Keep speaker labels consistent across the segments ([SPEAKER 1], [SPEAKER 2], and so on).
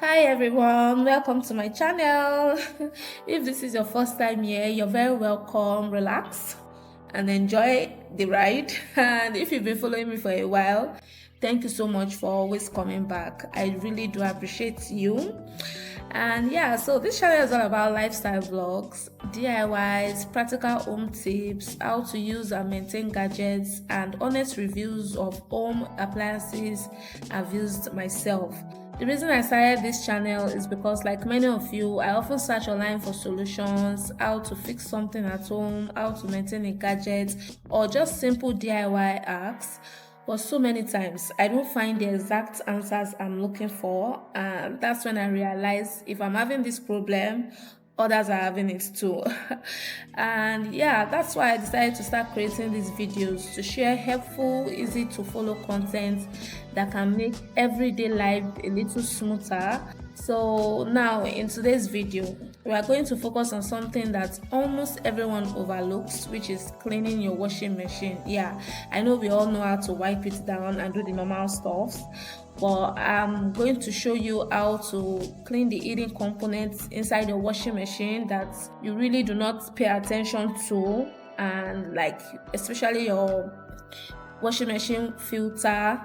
[SPEAKER 1] Hi everyone, welcome to my channel. If this is your first time here, you're very welcome. Relax and enjoy the ride. And if you've been following me for a while, thank you so much for always coming back. I really do appreciate you. And yeah, so this channel is all about lifestyle vlogs, DIYs, practical home tips, how to use and maintain gadgets, and honest reviews of home appliances I've used myself. The reason I started this channel is because, like many of you, I often search online for solutions, how to fix something at home, how to maintain a gadget, or just simple DIY hacks. But so many times I don't find the exact answers I'm looking for, and that's when I realize if I'm having this problem, others are having it too. And yeah, that's why I decided to start creating these videos to share helpful, easy to follow content that can make everyday life a little smoother. So now in today's video, we are going to focus on something that almost everyone overlooks, which is cleaning your washing machine. Yeah, I know we all know how to wipe it down and do the normal stuff, but I'm going to show you how to clean the hidden components inside your washing machine that you really do not pay attention to, and like especially your washing machine filter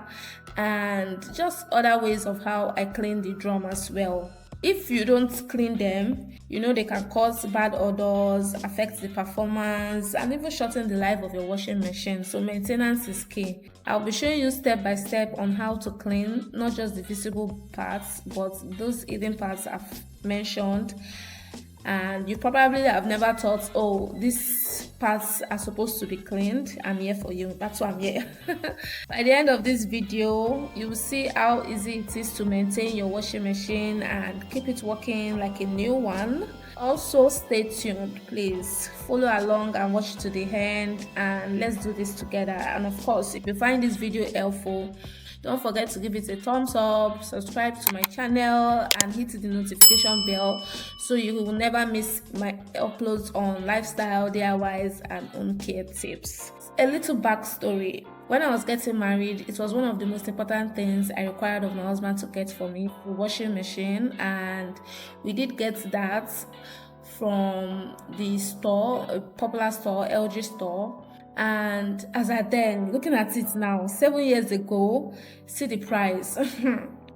[SPEAKER 1] and just other ways of how I clean the drum as well. If you don't clean them, you know they can cause bad odors, affect the performance, and even shorten the life of your washing machine. So maintenance is key. I'll be showing you step by step on how to clean not just the visible parts, but those hidden parts I've mentioned. And you probably have never thought, oh, these parts are supposed to be cleaned. I'm here for you. That's why I'm here. By the end of this video, you will see how easy it is to maintain your washing machine and keep it working like a new one. Also, stay tuned, please follow along and watch to the end, and let's do this together. And of course, if you find this video helpful, don't forget to give it a thumbs up, subscribe to my channel, and hit the notification bell so you will never miss my uploads on lifestyle, DIYs, and home care tips. A little backstory. When I was getting married, it was one of the most important things I required of my husband to get for me, the washing machine, and we did get that from the store, a popular store, LG store. And as I then looking at it now, 7 years ago, see the price.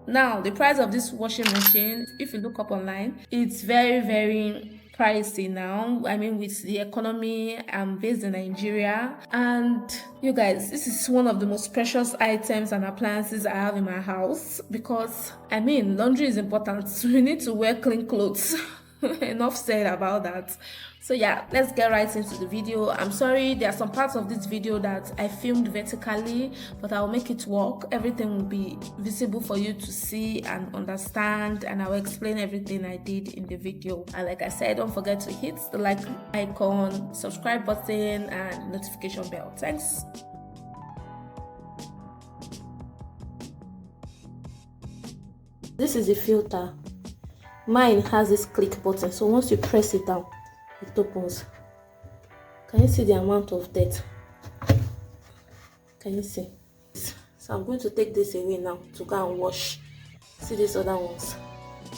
[SPEAKER 1] Now the price of this washing machine, if you look up online, it's very pricey now. I mean, with the economy, I'm based in Nigeria, and you guys, this is one of the most precious items and appliances I have in my house, because I mean, laundry is important, so we need to wear clean clothes. Enough said about that. So yeah, let's get right into the video. I'm sorry, there are some parts of this video that I filmed vertically, but I'll make it work. Everything will be visible for you to see and understand, and I'll explain everything I did in the video. And like I said, don't forget to hit the like icon, subscribe button, and notification bell. Thanks. This is the filter. Mine has this click button, so once you press it down, it opens. Can you see the amount of dirt? Can you see? So I'm going to take this away now to go and wash. See these other ones.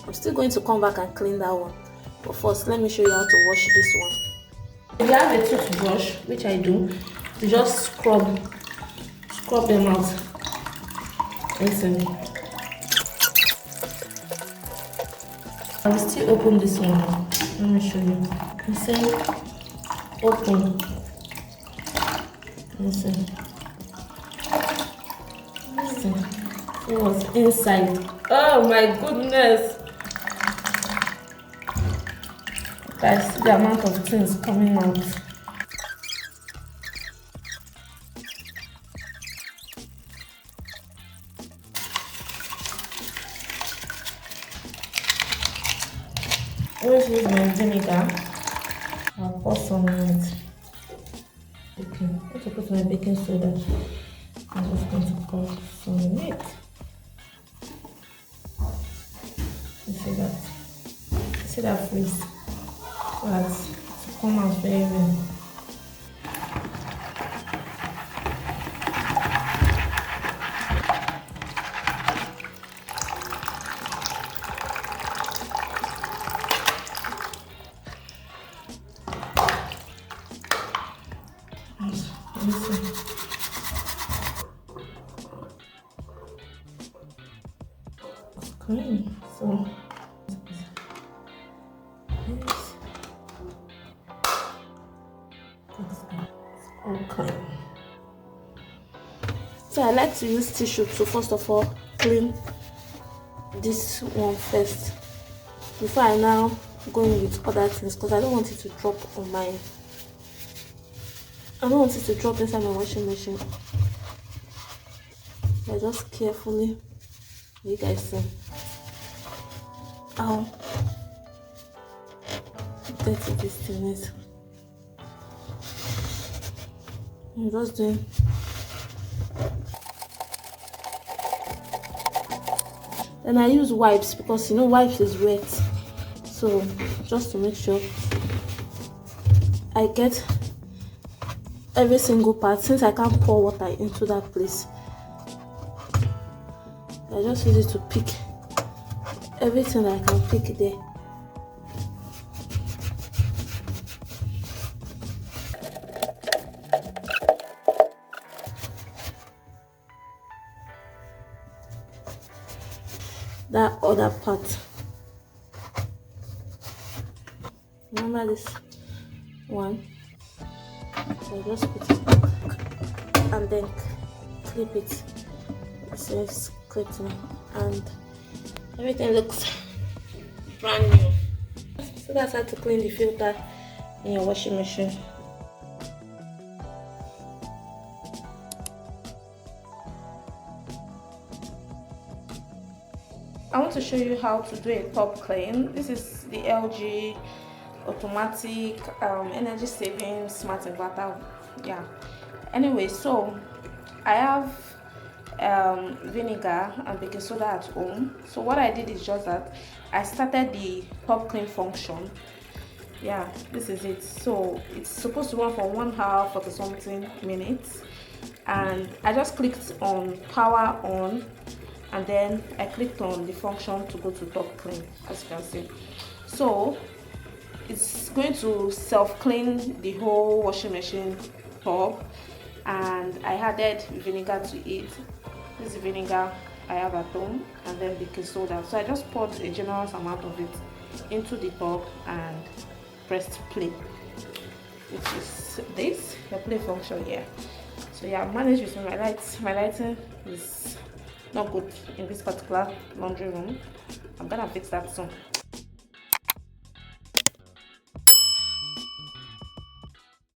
[SPEAKER 1] I'm still going to come back and clean that one, but first let me show you how to wash this one. If you have a toothbrush, which I do, you just scrub them out. Listen. I will still open this one. Let me show you. You see? Open. Listen. See what's inside. Oh my goodness! Guys, see the amount of things coming out. Always use my vinegar. I'll pour some on it. Okay, I'm going to put my baking soda. I'm just going to pour some in it. You see that? You see that freeze? That's to come out very well. clean. So it's all clean. So I like to use tissue to first of all clean this one first before I now go in with other things, because I don't want it to drop on my inside my washing machine. I just carefully, you guys see how dirty this thing is. I'm just doing then I use wipes, because wipes is wet, so just to make sure I get every single part. Since I can't pour water into that place, I just use it to pick everything I can pick there. That other part, remember this one, so I just put it back and then clip it. So it's clipped now and everything looks brand new. So that's how to clean the filter in your washing machine. I want to show you how to do a top clean. This is the LG automatic energy saving smart inverter. Yeah, anyway, so I have vinegar and baking soda at home. So what I did is just that I started the top clean function. Yeah, this is it. So it's supposed to run for 1 hour 40 something minutes, and I just clicked on power on, and then I clicked on the function to go to top clean, as you can see. So it's going to self-clean the whole washing machine tub, and I added vinegar to it. This is vinegar I have at home, and then baking soda. So I just poured a generous amount of it into the tub and pressed play, which is this, the play function here. So yeah, I managed with my lights. My lighting is not good in this particular laundry room. I'm gonna fix that soon.